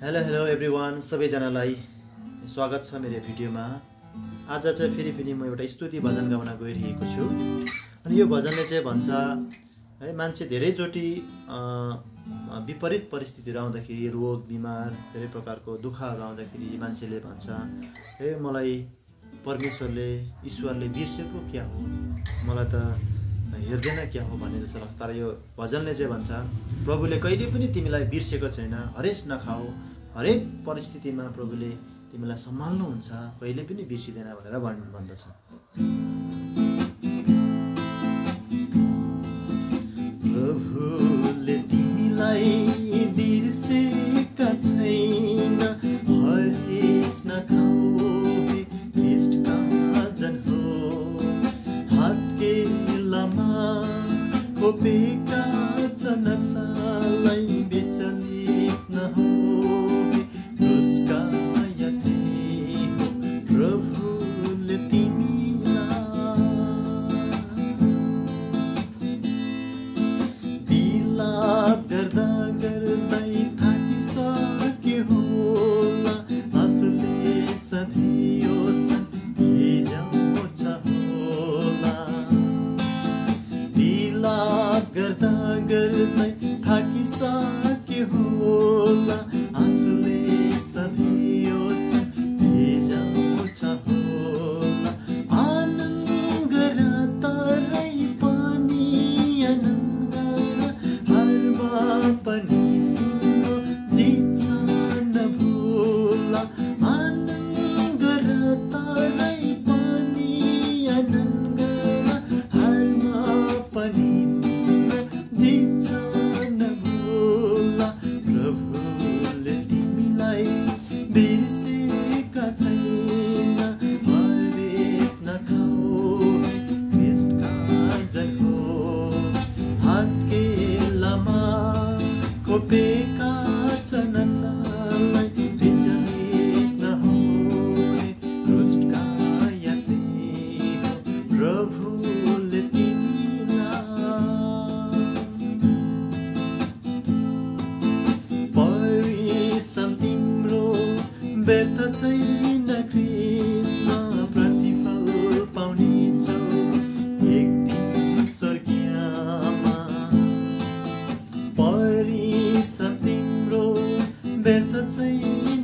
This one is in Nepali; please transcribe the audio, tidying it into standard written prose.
हेलो एभ्रिवान, सबैजनालाई स्वागत छ मेरो भिडियोमा। आज चाहिँ फेरि म एउटा स्तुति भजन गाउन गइरहेको छु। अनि यो भजनले चाहिँ भन्छ है, मान्छे धेरैचोटि विपरीत परिस्थितिहरू आउँदाखेरि, रोग बिमार धेरै प्रकारको दुःखहरू आउँदाखेरि मान्छेले भन्छ हे मलाई परमेश्वरले ईश्वरले बिर्सेको क्या हो, मलाई त हेर्दैन क्या हो भन्ने जस्तो लाग्छ। तर यो भजनले चाहिँ भन्छ प्रभुले कहिले पनि तिमीलाई बिर्सेको छैन। हरेस नखाऊ, हरेक परिस्थितिमा प्रभुले तिमीलाई सम्हाल्नुहुन्छ, कहिले पनि बिर्सिदैन भनेर भन्दछ। प्रभुले तिमीलाई बिर्सेका छैन, हरेस नखाऊ हे इष्टका जन हो, हातके खोपेका नक्सालाई विचलित नहो, उसका यति हो प्रभुले तिमीलाई बिलाप गर्दा गर्दै थाकिसके होला, आँसुले सधैँ ओछ्यान भिजाउँछ होला। बिलाप गर्दा गर्दै थाकिसके होला, आँसुले सधैँ ओछ्यान भिजाउँछ होला। आनन्द गर तरै पनि आनन्द, हारमा पनि तिम्रो जित नभुला। आनन्द गर तरै पनि आनन्द, हारमा पनि तिम्रो जित नभुला। प्रभुले तिमीलाई बिर्सेका छैन, हरेस नखाऊ इष्टका जन हो, हातकेलामा खोपेका नक्सालाई विचलित नहुने, क्रुसका यात्री हो प्रभुले तिमीलाई। परिश्रम तिम्रो व्यर्थ छैन, कृष्ण प्रतिफल पाउनेछौ एक दिन स्वर्गीयमा। परिश्रम तिम्रो व्यर्थ छैन,